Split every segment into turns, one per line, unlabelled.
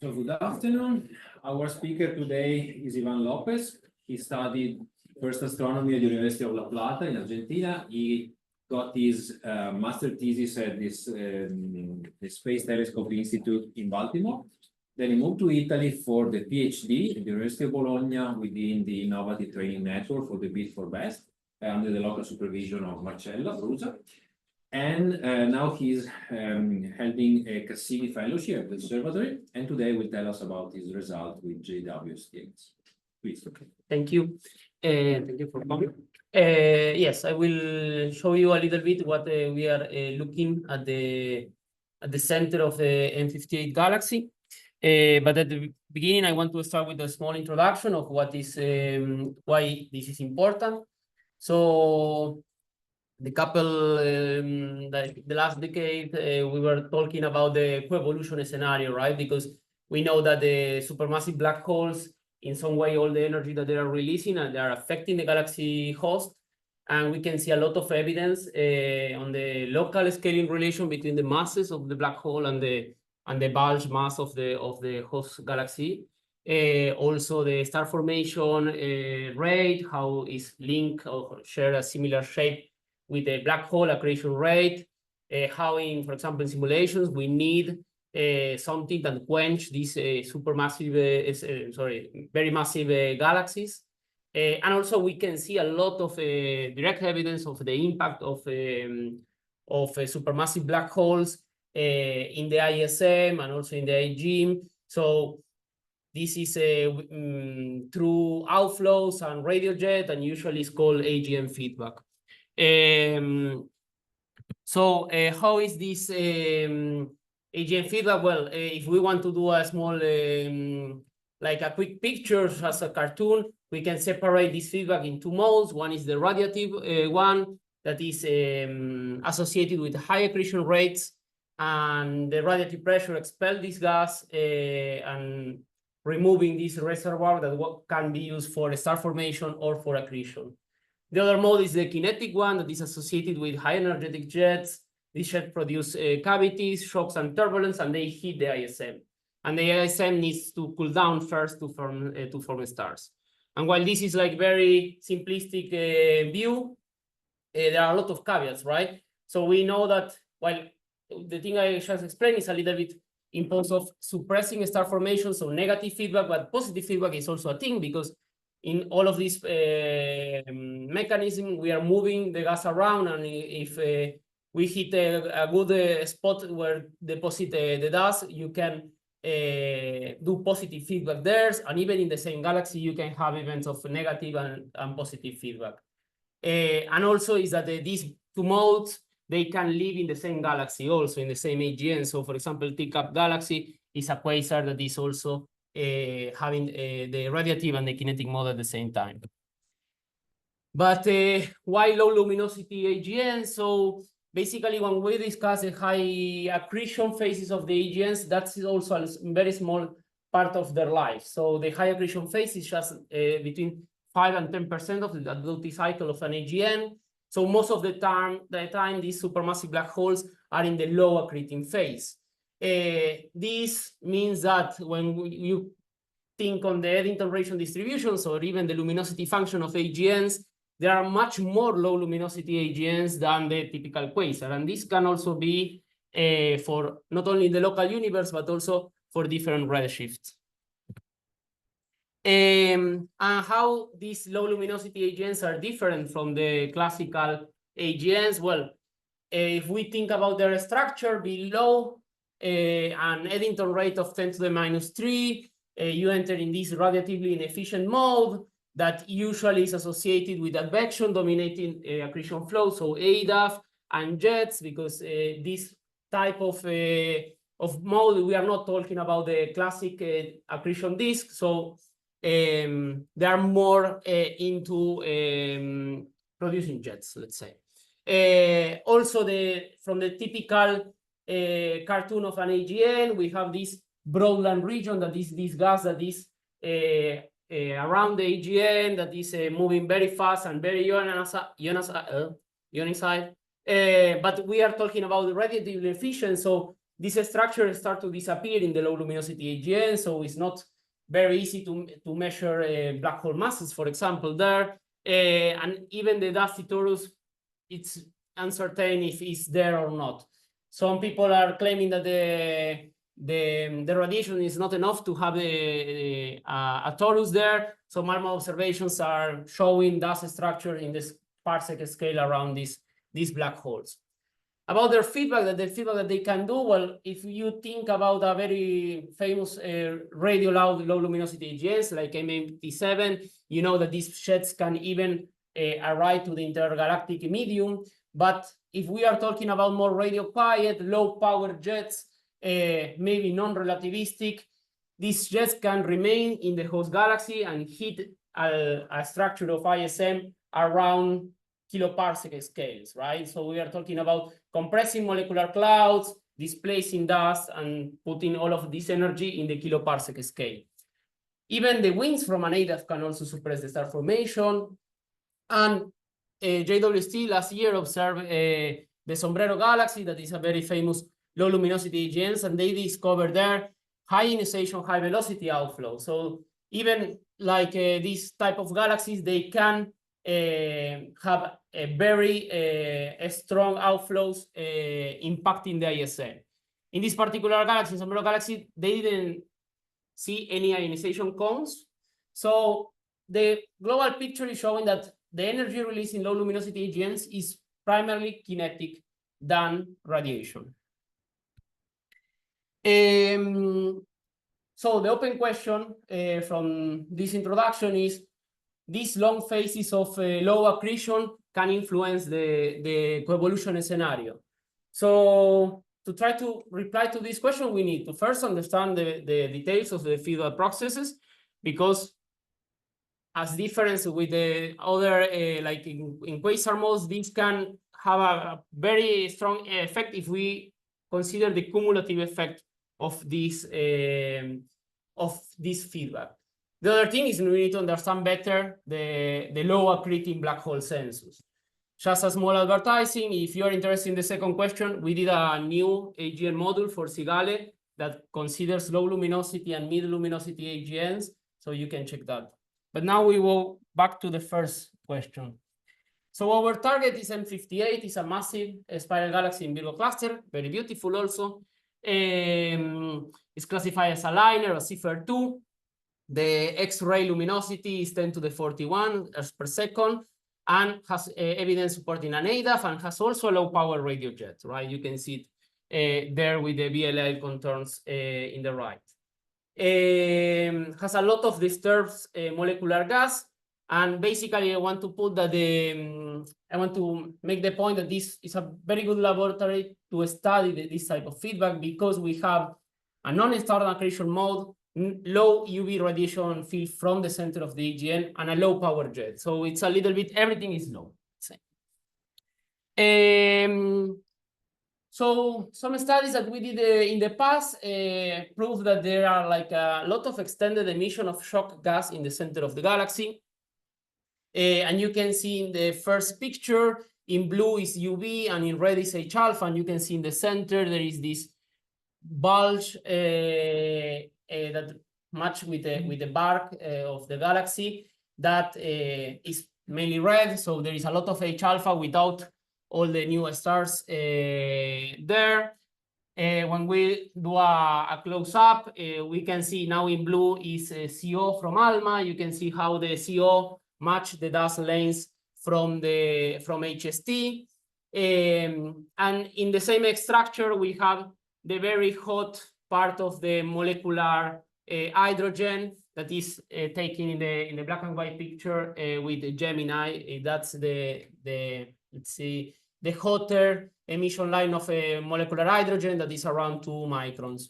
So good afternoon. Our speaker today is Ivan Lopez. He studied first astronomy at the University of La Plata in Argentina. He got his master thesis at the Space Telescope Institute in Baltimore. Then he moved to Italy for the PhD at the University of Bologna within the Innovative Training Network for the Bid for Best under the local supervision of Marcella Brusa. And now he's holding a Cassini Fellowship at the Observatory, and today will tell us about his result with JWST. Please.
Okay. Thank you. Thank you for coming. Yes, I will show you a little bit what we are looking at the center of the M58 galaxy. But at the beginning, I want to start with a small introduction of what is why this is important. So the last decade, we were talking about the coevolution scenario, right? Because we know that the supermassive black holes, in some way, all the energy that they are releasing and they are affecting the galaxy host. And we can see a lot of evidence on the local scaling relation between the masses of the black hole and the bulge mass of the host galaxy. Also, the star formation rate, how is linked or share a similar shape with the black hole accretion rate, how in, for example, in simulations, we need something that quench these supermassive, very massive galaxies. And also we can see a lot of direct evidence of the impact of supermassive black holes in the ISM and also in the AGN. So this is through outflows and radio jet, and usually it's called AGN feedback. So how is this AGN feedback? Well, if we want to do a small, like a quick picture as a cartoon, we can separate this feedback in two modes. One is the radiative one that is associated with high accretion rates, and the radiative pressure expel this gas and removing this reservoir that can be used for star formation or for accretion. The other mode is the kinetic one that is associated with high energetic jets. These jets produce cavities, shocks, and turbulence, and they hit the ISM. And the ISM needs to cool down first to form stars. And while this is like very simplistic view, there are a lot of caveats, right? So we know that while the thing I just explained is a little bit in terms of suppressing star formation, so negative feedback, but positive feedback is also a thing, because in all of this mechanism, we are moving the gas around, and if we hit a good spot where deposit the dust, you can do positive feedback there, and even in the same galaxy, you can have events of negative and positive feedback. And also is that these two modes, they can live in the same galaxy, also in the same AGN. So for example, T-Cap galaxy is a quasar that is also having the radiative and the kinetic mode at the same time. But why low luminosity AGN? So basically, when we discuss the high accretion phases of the AGNs, that's also a very small part of their life. So the high accretion phase is just between 5 and 10% of the adulti cycle of an AGN. So most of the time these supermassive black holes are in the low accreting phase. This means that when you think on the Eddington radiation distributions or even the luminosity function of AGNs, there are much more low luminosity AGNs than the typical quasar. And this can also be for not only the local universe, but also for different redshifts. And how these low luminosity AGNs are different from the classical AGNs? Well, if we think about their structure below an Eddington rate of 10 to the minus 3, you enter in this radiatively inefficient mode that usually is associated with advection-dominated accretion flow, so ADAF and jets, because this type of mode, we are not talking about the classic accretion disk, so they are more into producing jets, let's say. Also, from the typical cartoon of an AGN, we have this broadland region that is this gas that is around the AGN, that is moving very fast and very ionized. But we are talking about the radiatively efficient, so these structures start to disappear in the low luminosity AGN, so it's not very easy to measure black hole masses, for example, there. And even the dusty torus, it's uncertain if it's there or not. Some people are claiming that the radiation is not enough to have a torus there. So MARMA observations are showing dust structure in this parsec scale around these black holes. About their feedback, the feedback that they can do, well, if you think about a very famous radio loud low luminosity AGNs like M87, you know that these jets can even arrive to the intergalactic medium. But if we are talking about more radio quiet, low power jets, maybe non-relativistic, these jets can remain in the host galaxy and hit a structure of ISM around kiloparsec scales, right? So we are talking about compressing molecular clouds, displacing dust, and putting all of this energy in the kiloparsec scale. Even the winds from an ADAF can also suppress the star formation. And JWST last year observed the Sombrero Galaxy, that is a very famous low luminosity AGNs, and they discovered there high ionization, high velocity outflow. So even like these type of galaxies, they can have a very strong outflows impacting the ISM. In this particular galaxy, Sombrero Galaxy, they didn't see any ionization cones. So the global picture is showing that the energy release in low luminosity AGNs is primarily kinetic than radiation. So the open question from this introduction is, these long phases of low accretion can influence the coevolution scenario. So to try to reply to this question, we need to first understand the details of the feedback processes, because as difference with the other, like in quasar modes, these can have a very strong effect if we consider the cumulative effect of this feedback. The other thing is we need to understand better the low accreting black hole census. Just a small advertising, if you're interested in the second question, we did a new AGN module for Cigale that considers low luminosity and mid luminosity AGNs, so you can check that. But now we will back to the first question. So our target is M58, it's a massive spiral galaxy in Virgo cluster, very beautiful also. It's classified as a liner, a Cipher2. The X-ray luminosity is 10 to the 41 ergs per second, and has evidence supporting an ADAF, and has also a low power radio jet, right? You can see it there with the VLL contours in the right. Has a lot of disturbed molecular gas, and basically I want to put that I want to make the point that this is a very good laboratory to study this type of feedback, because we have a non-standard accretion mode, low UV radiation field from the center of the AGN, and a low power jet. So it's a little bit, everything is low. So some studies that we did in the past prove that there are like a lot of extended emission of shock gas in the center of the galaxy. And you can see in the first picture, in blue is UV and in red is H alpha, and you can see in the center there is this bulge that match with the bark of the galaxy that is mainly red. So there is a lot of H alpha without all the new stars there. When we do a close-up, we can see now in blue is CO from ALMA. You can see how the CO match the dust lanes from HST. And in the same structure, we have the very hot part of the molecular hydrogen that is taken in the black and white picture with the Gemini. That's the let's see, the hotter emission line of a molecular hydrogen that is around 2 microns.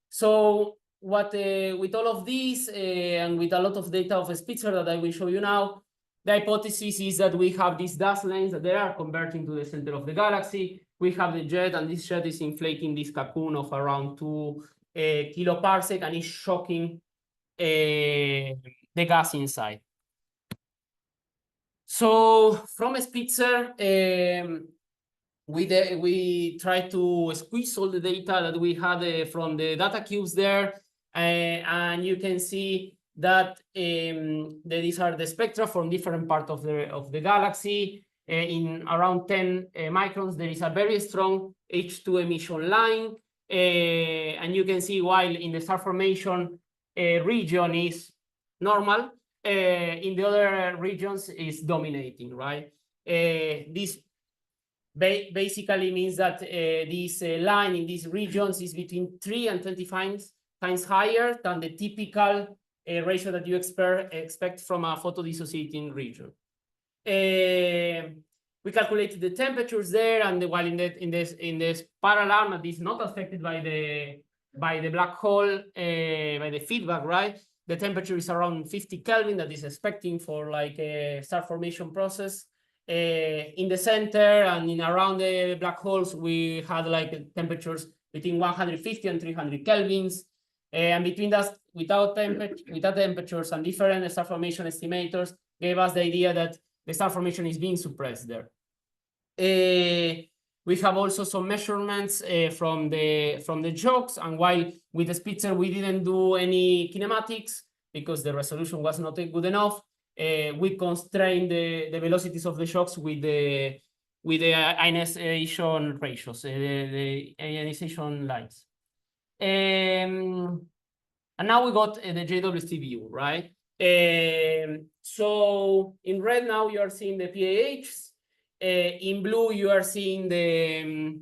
So what with all of this and with a lot of data of Spitzer that I will show you now, the hypothesis is that we have these dust lanes that they are converting to the center of the galaxy. We have the jet, and this jet is inflating this cocoon of around 2 kiloparsec, and is shocking the gas inside. So from Spitzer, we try to squeeze all the data that we had from the data cubes there, and you can see that these are the spectra from different parts of the galaxy. In around 10 microns, there is a very strong H2 emission line, and you can see while in the star formation region is normal, in the other regions is dominating, right? This basically means that this line in these regions is between 3 and 25 times higher than the typical ratio that you expect from a photodissociating region. We calculated the temperatures there, and while in this parallel that is not affected by the black hole, by the feedback, right? The temperature is around 50 Kelvin that is expecting for like a star formation process. In the center and in around the black holes, we had like temperatures between 150 and 300 Kelvins. And between that, without temperatures and different star formation estimators, gave us the idea that the star formation is being suppressed there. We have also some measurements from the jokes, and while with the Spitzer we didn't do any kinematics because the resolution was not good enough. We constrained the velocities of the shocks with the ionization ratios, the ionization lines. And now we got the JWST view, right? So in red now you are seeing the PAHs. In blue you are seeing the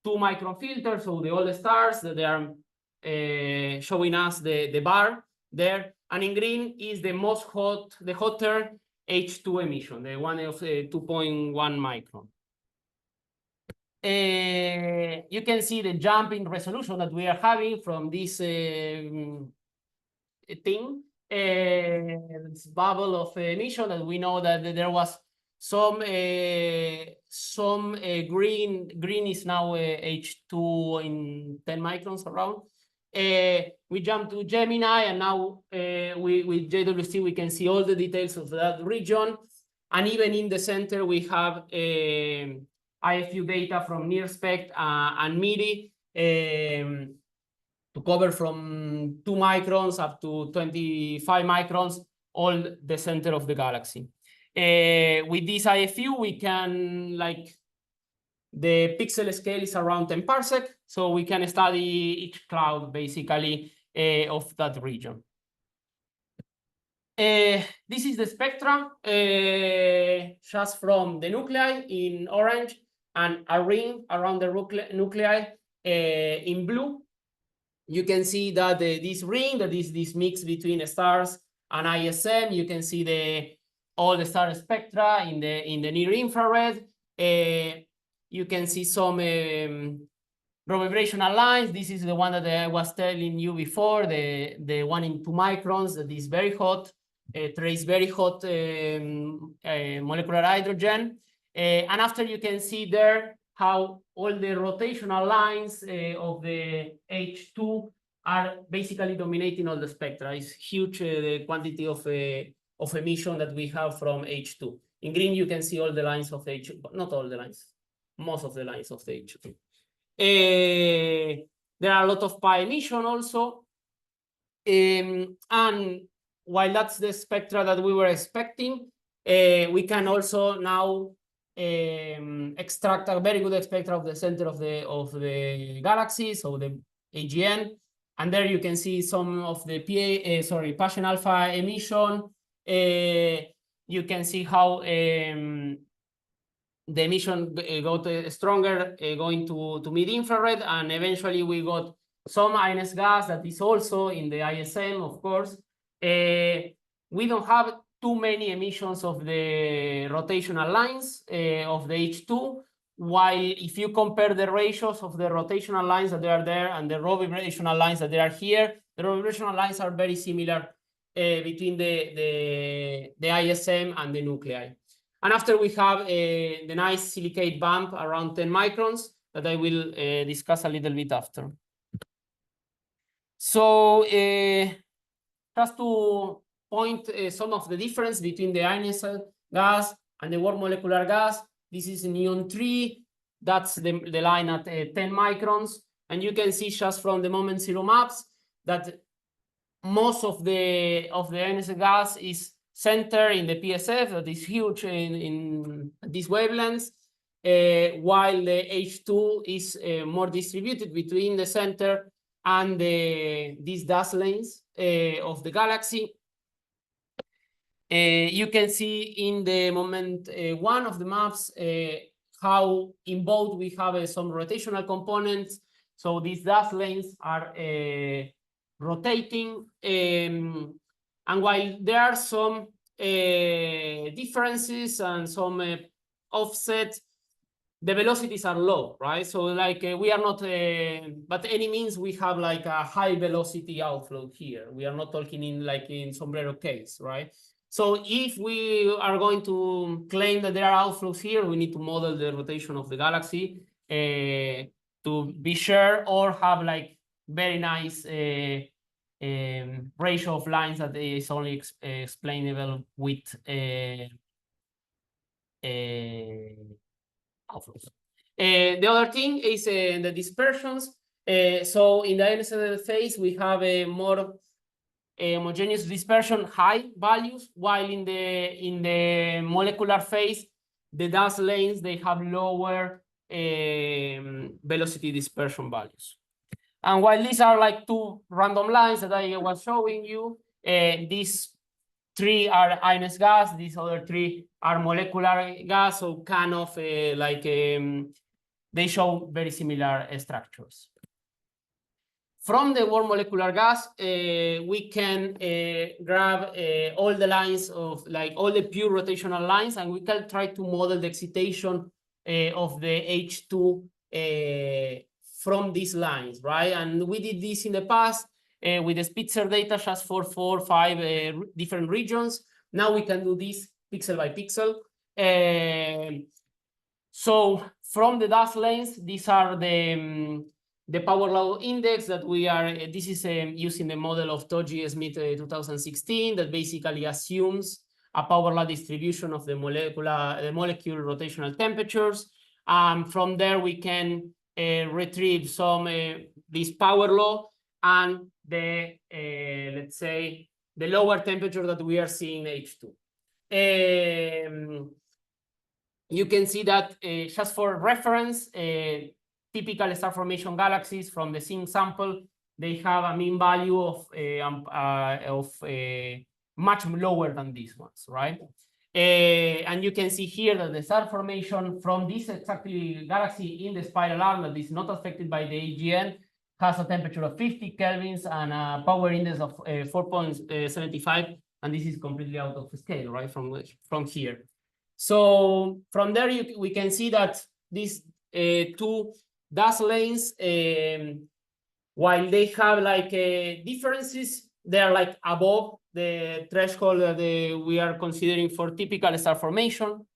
2 micron filters, so all the stars that they are showing us the bar there. And in green is the hotter H2 emission, the one of 2.1 micron. You can see the jump in resolution that we are having from this thing, this bubble of emission, that we know that there was some green is now H2 in 10 microns around. We jump to Gemini, and now with JWST we can see all the details of that region, and even in the center we have IFU data from NIRSpec and MIRI to cover from 2 microns up to 25 microns all the center of the galaxy. With this IFU we can, like, the pixel scale is around 10 parsec, so we can study each cloud basically of that region. This is the spectra just from the nuclei in orange and a ring around the nuclei in blue. You can see that this ring, that is this mix between stars and ISM. You can see all the star spectra in the near infrared. You can see some vibrational lines. This is the one that I was telling you before, the one in 2 microns that is very hot, trace very hot molecular hydrogen. And after you can see there how all the rotational lines of the H2 are basically dominating all the spectra. It's huge, the quantity of emission that we have from H2. In green, you can see all the lines of H2, but not all the lines, most of the lines of the H2. There are a lot of pi emission also. And while that's the spectra that we were expecting, we can also now extract a very good spectra of the center of the galaxy, so the AGN. And there you can see some of the Paschen alpha emission. You can see how the emission got stronger going to mid-infrared, and eventually we got some INS gas that is also in the ISM, of course. We don't have too many emissions of the rotational lines of the H2, while if you compare the ratios of the rotational lines that are there and the raw vibrational lines that are here, the raw vibrational lines are very similar between the ISM and the nuclei. And after we have the nice silicate bump around 10 microns that I will discuss a little bit after. So just to point some of the difference between the ionized gas and the warm molecular gas. This is neon 3. That's the line at 10 microns. And you can see just from the moment zero maps that most of the NS gas is centered in the PSF, that is huge in these wavelengths, while the H2 is more distributed between the center and these dust lanes of the galaxy. You can see in the moment one of the maps how in both we have some rotational components. So these dust lanes are rotating. And while there are some differences and some offsets, the velocities are low, right? So like we are not, but any means we have like a high velocity outflow here. We are not talking in like in sombrero case, right? So if we are going to claim that there are outflows here, we need to model the rotation of the galaxy to be sure, or have like very nice ratio of lines that is only explainable with outflows. The other thing is the dispersions. So in the NSL phase, we have a more homogeneous dispersion, high values, while in the molecular phase, the dust lanes, they have lower velocity dispersion values. And while these are like two random lines that I was showing you, these three are INS gas, these other three are molecular gas, so kind of they show very similar structures. From the warm molecular gas, we can grab all the lines of like all the pure rotational lines, and we can try to model the excitation of the H2 from these lines, right? And we did this in the past with the Spitzer data just for 4 or 5 different regions. Now we can do this pixel by pixel. So from the dust lanes, these are the power law index that we are, this is using the model of Toji Smith 2016 that basically assumes a power law distribution of the molecule rotational temperatures. From there, we can retrieve some this power law and the let's say the lower temperature that we are seeing in H2. You can see that just for reference, typical star formation galaxies from the zinc sample, they have a mean value of much lower than these ones, right? And you can see here that the star formation from this exactly galaxy in the spiral arm that is not affected by the AGN has a temperature of 50 kelvins and a power index of 4.75, and this is completely out of scale, right, from here. So from there, we can see that these two dust lanes, while they have like differences, they are like above the threshold that we are considering for typical star formation.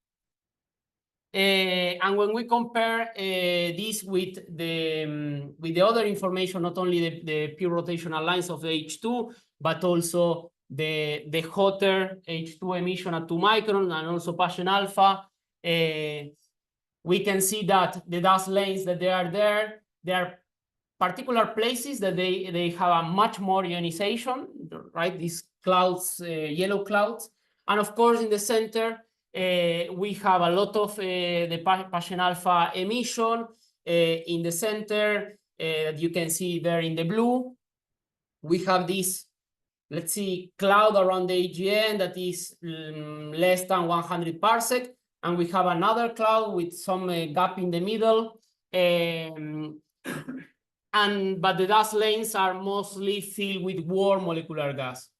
And when we compare this with the other information, not only the pure rotational lines of the H2, but also the hotter H2 emission at 2 microns and also Paschen alpha, we can see that the dust lanes that they are there are particular places that they have a much more ionization, right? These clouds, yellow clouds. And of course, in the center, we have a lot of the Paschen alpha emission in the center that you can see there in the blue. We have this, let's see, cloud around the AGN that is less than 100 parsec. And we have another cloud with some gap in the middle. But the dust lanes are mostly filled with warm molecular gas.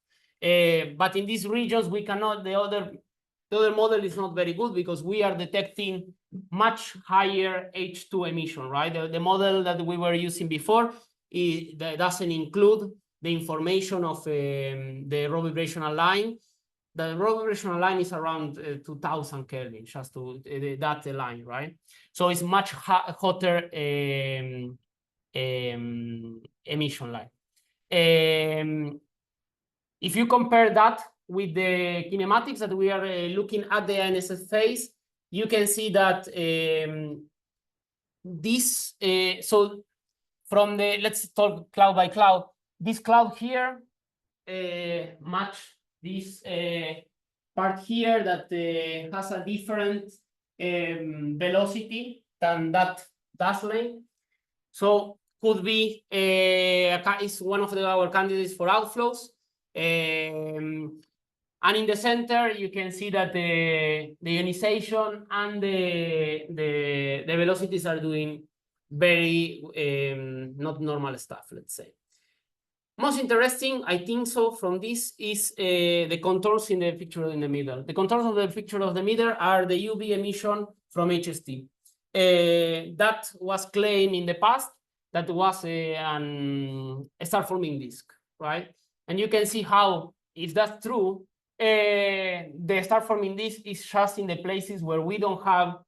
But in these regions, we cannot, the other model is not very good because we are detecting much higher H2 emission, right? The model that we were using before that doesn't include the information of the raw vibrational line. The raw vibrational line is around 2000 Kelvin, just to that line, right? So it's much hotter emission line. If you compare that with the kinematics that we are looking at the NSF phase, you can see that this, so from the, let's talk cloud by cloud. This cloud here match this part here that has a different velocity than that dash lane. So could be is one of our candidates for outflows. And in the center, you can see that the ionization and the velocities are doing very not normal stuff, let's say. Most interesting, I think so, from this is the contours in the picture in the middle. The contours of the picture of the middle are the UV emission from HST. That was claimed in the past that was a star-forming disk, right? And you can see how, if that's true, the star-forming disk is just in the places where we don't have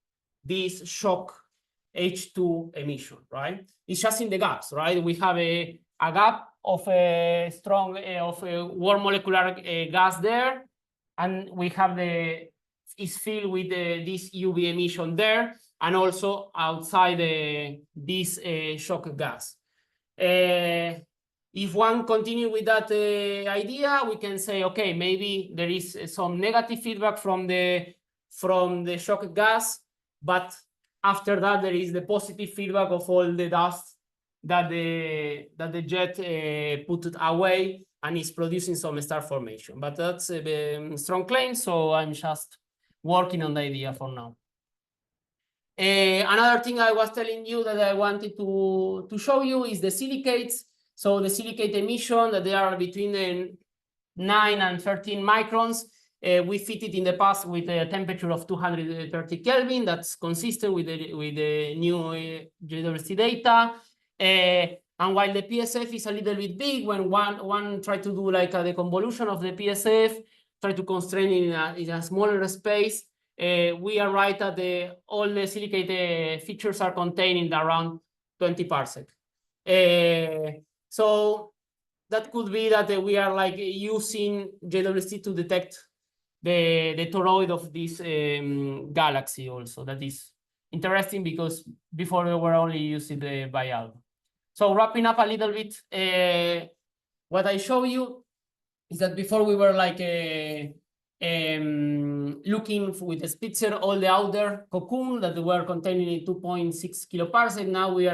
this shock H2 emission, right? It's just in the gaps, right? We have a gap of a strong of a warm molecular gas there, and we have is filled with this UV emission there, and also outside this shock gas. If one continue with that idea, we can say, okay, maybe there is some negative feedback from the shock gas, but after that there is the positive feedback of all the dust that the jet put it away and is producing some star formation. But that's a strong claim, so I'm just working on the idea for now. Another thing I was telling you that I wanted to show you is the silicates. So the silicate emission, that they are between 9 and 13 microns. We fit it in the past with a temperature of 230 Kelvin. That's consistent with the new JWST data. And while the PSF is a little bit big, when one try to do like the convolution of the PSF, try to constrain in a smaller space, we are right that all the silicate features are contained in around 20 parsec. So that could be that we are like using JWST to detect the toroid of this galaxy also. That is interesting because before we were only using the bial. So wrapping up a little bit, what I show you is that before we were like looking with the Spitzer all the outer cocoon that were containing in 2.6 kiloparsec. Now we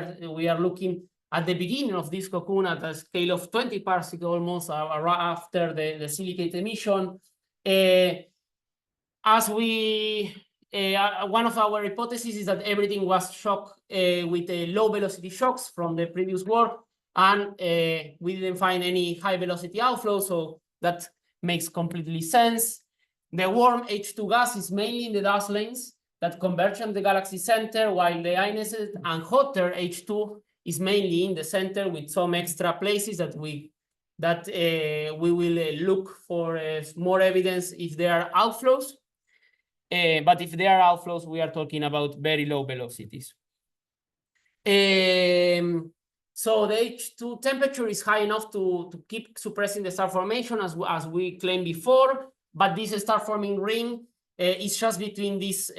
are looking at the beginning of this cocoon at a scale of 20 parsec almost after the silicate emission. As we one of our hypotheses is that everything was shocked with low velocity shocks from the previous work, and we didn't find any high velocity outflow, so that makes completely sense. The warm H2 gas is mainly in the dust lanes that converge on the galaxy center, while the ionized and hotter H2 is mainly in the center with some extra places that we will look for more evidence if there are outflows. But if there are outflows, we are talking about very low velocities. So the H2 temperature is high enough to keep suppressing the star formation as we claimed before, but this star forming ring is just between this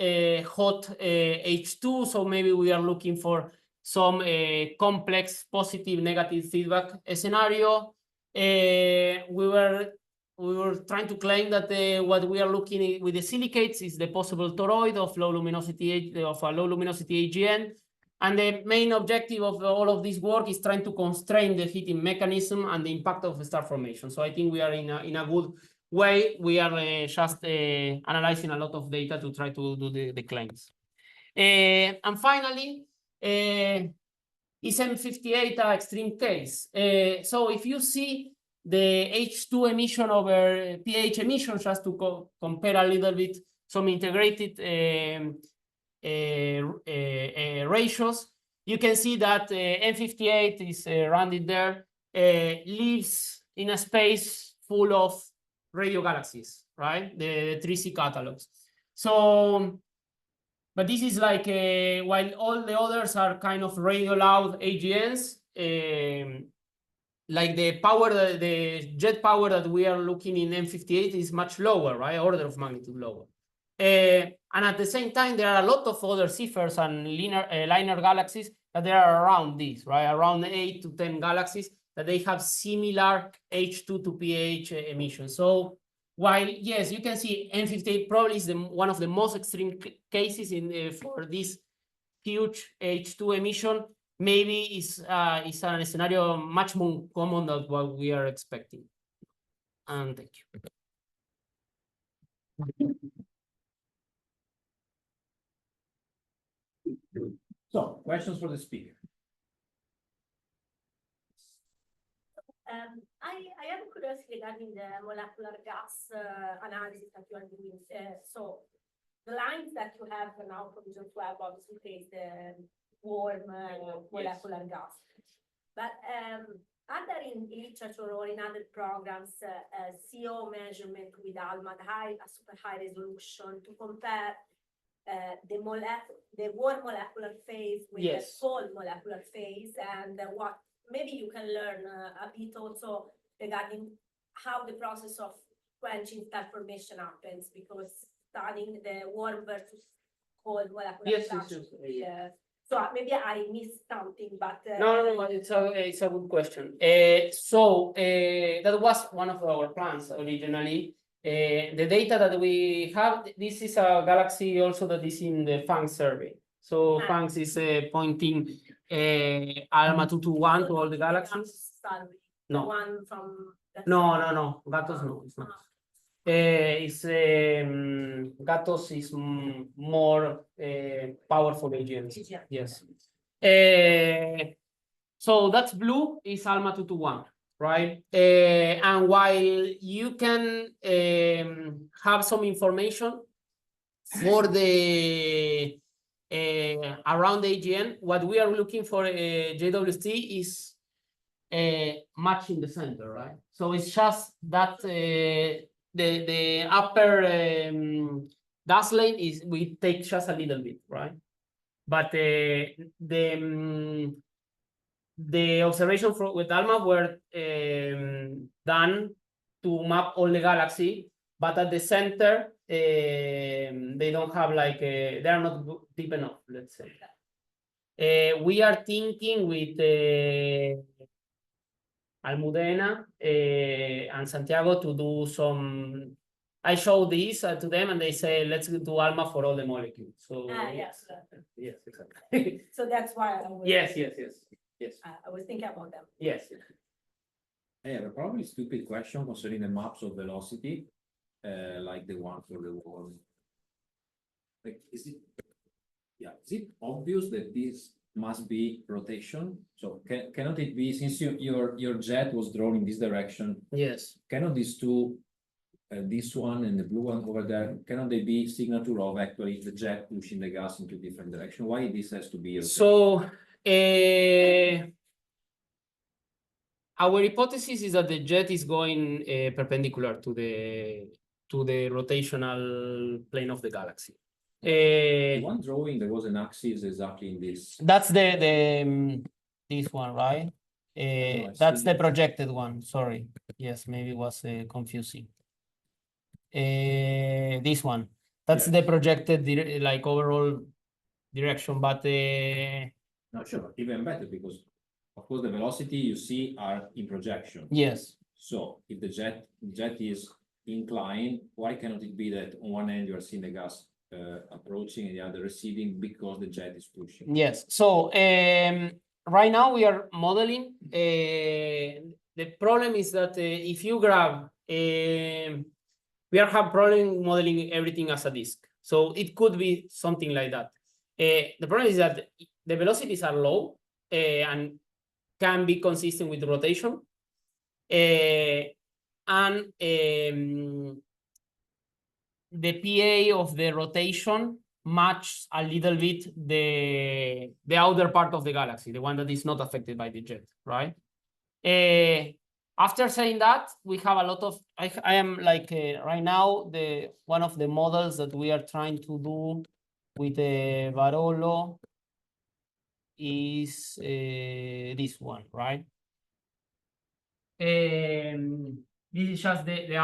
hot H2, so maybe we are looking for some complex positive negative feedback scenario. We were trying to claim that what we are looking at with the silicates is the possible toroid of low luminosity AGN. And the main objective of all of this work is trying to constrain the heating mechanism and the impact of the star formation. So I think we are in a good way. We are just analyzing a lot of data to try to do the claims. And finally, is M58 an extreme case? So if you see the H2 emission over pH emission, just to compare a little bit some integrated ratios, you can see that M58 is rounded there, lives in a space full of radio galaxies, right? The 3C catalogs. So, but this is like, while all the others are kind of radio loud AGNs, like the power, the jet power that we are looking in M58 is much lower, right? Order of magnitude lower. And at the same time, there are a lot of other Cephers and linear galaxies that they are around this, right? Around 8 to 10 galaxies that they have similar H2 to pH emission. So while, yes, you can see N58 probably is one of the most extreme cases for this huge H2 emission, maybe is a scenario much more common than what we are expecting. And thank you.
So, questions for the speaker?
I have a curiosity regarding the molecular gas analysis that you are doing. So the lines that you have now for Vision 12 obviously face the warm molecular gas. But are there in literature or in other programs CO measurement with ALMA a super high resolution to compare the warm molecular phase with the cold molecular phase, and what maybe you can learn a bit also regarding how the process of quenching star formation happens, because studying the warm versus cold molecular so maybe I missed something, but
no, it's a good question. So that was one of our plans originally. The data that we have, this is a galaxy also that is in the FANG survey. So FANG is pointing ALMA 221 to all the galaxies. No.
The one from
No. Gatos no, it's not. Gatos is more powerful agents. Yes. So that's blue is ALMA 221, right? And while you can have some information for the around the AGN, what we are looking for JWST is much in the center, right? So it's just that the upper dust lane is we take just a little bit, right? But the observation with ALMA were done to map all the galaxy, but at the center they don't have like they are not deep enough, let's say. We are thinking with Almudena and Santiago to do some. I show this to them and they say, let's do ALMA for all the molecules. So
yes,
exactly.
So that's why I was,
Yes.
I was thinking about them.
Yes.
I have a probably stupid question concerning the maps of velocity, like the one for the wall. Like, is it obvious that this must be rotation? So cannot it be, since your jet was drawn in this direction?
Yes.
Cannot these two, this one and the blue one over there, cannot they be signature of actually the jet pushing the gas into different direction? Why this has to be rotation?
So our hypothesis is that the jet is going perpendicular to the rotational plane of the galaxy.
One drawing there was an axis exactly in this.
That's the this one, right? That's the projected one. Sorry. Yes, maybe it was confusing. This one. That's the projected like overall direction, but
not sure, even better, because of course the velocity you see are in projection.
Yes.
So if the jet is inclined, why cannot it be that on one end you are seeing the gas approaching and the other receding because the jet is pushing?
Yes. So right now we are modeling. The problem is that if you grab, we are have problem modeling everything as a disk. So it could be something like that. The problem is that the velocities are low and can be consistent with rotation. And the PA of the rotation matches a little bit the outer part of the galaxy, the one that is not affected by the jet, right? After saying that, we have a lot of, I am like right now, one of the models that we are trying to do with Barolo is this one, right? This is just the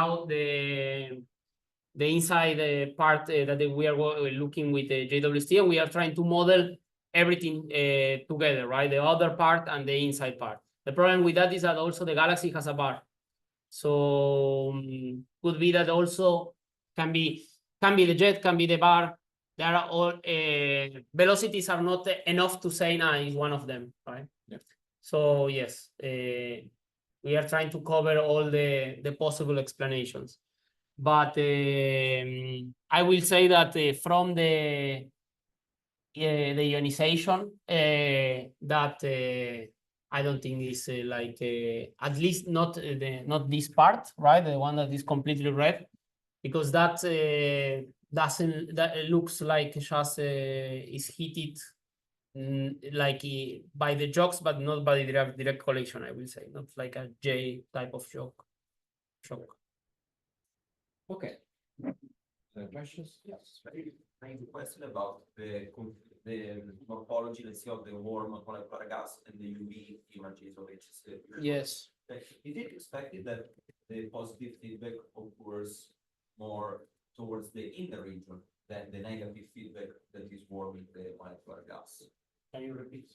the inside part that we are looking with the JWST, and we are trying to model everything together, right? The other part and the inside part. The problem with that is that also the galaxy has a bar. So could be that also can be the jet, can be the bar. There are all velocities are not enough to say is one of them, right?
Yeah.
So yes, we are trying to cover all the possible explanations. But I will say that from the ionization, that I don't think is like at least not this part, right? The one that is completely red, because that looks like just is heated like by the jocks, but not by the direct collection. I will say not like a J type of shock.
Okay. Questions?
Yes, I have a question about the morphology, let's say, of the warm molecular gas and the UV images of HC.
Yes.
Is it expected that the positive feedback occurs more towards the inner region than the negative feedback that is warming the molecular gas?
Can you repeat?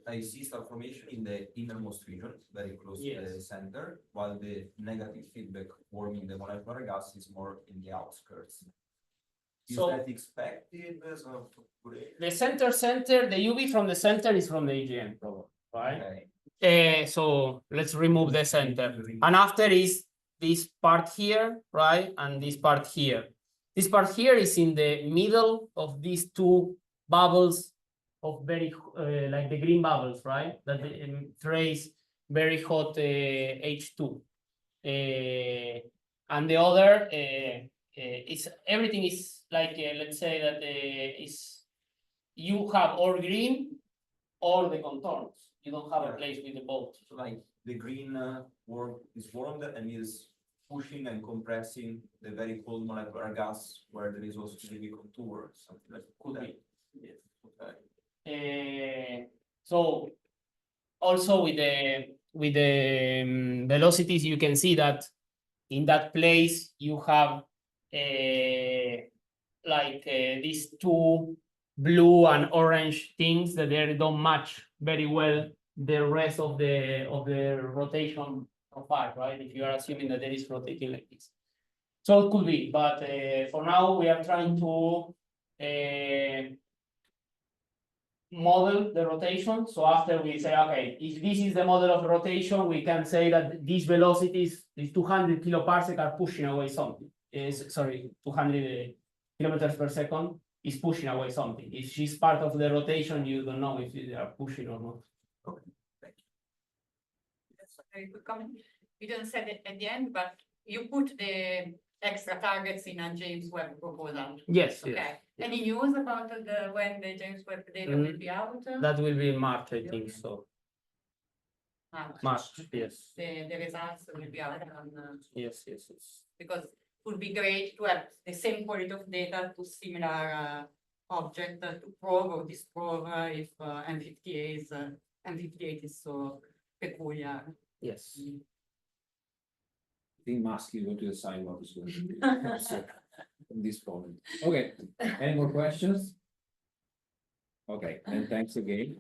I see star formation in the innermost region, very close to the center, while the negative feedback warming the molecular gas is more in the outskirts. Is that expected?
The center, the UV from the center is from the AGN, probably, right?
Okay.
So let's remove the center. And after is this part here, right? And this part here. This part here is in the middle of these two bubbles of very, like the green bubbles, right? That trace very hot H2. And the other, it's everything is like, let's say that is you have or green or the contours. You don't have a place with the both.
So like the green worm is warmed and is pushing and compressing the very cold molecular gas where there is also maybe contour, something like
Could be.
Yes. Okay.
So also with the velocities, you can see that in that place you have like these two blue and orange things that they don't match very well the rest of the rotation profile, right? If you are assuming that there is rotating like this. So it could be, but for now we are trying to model the rotation. So after we say, okay, if this is the model of rotation, we can say that these velocities, these 200 kiloparsec are pushing away something. Sorry, 200 kilometers per second is pushing away something. If she's part of the rotation, you don't know if they are pushing or not.
Okay. Thank you.
That's a very good comment. You didn't say it at the end, but you put the extra targets in a James Webb proposal.
Yes.
Okay.
Yes.
Any news about when the James Webb data will be out?
That will be in March, I think so. March, yes.
The results will be out on,
Yes.
because it would be great to have the same quality of data to similar object to probe or disprove if M58 is so peculiar.
Yes.
I think Musk is going to decide what is going to be from this point. Okay, any more questions? Okay, and thanks again.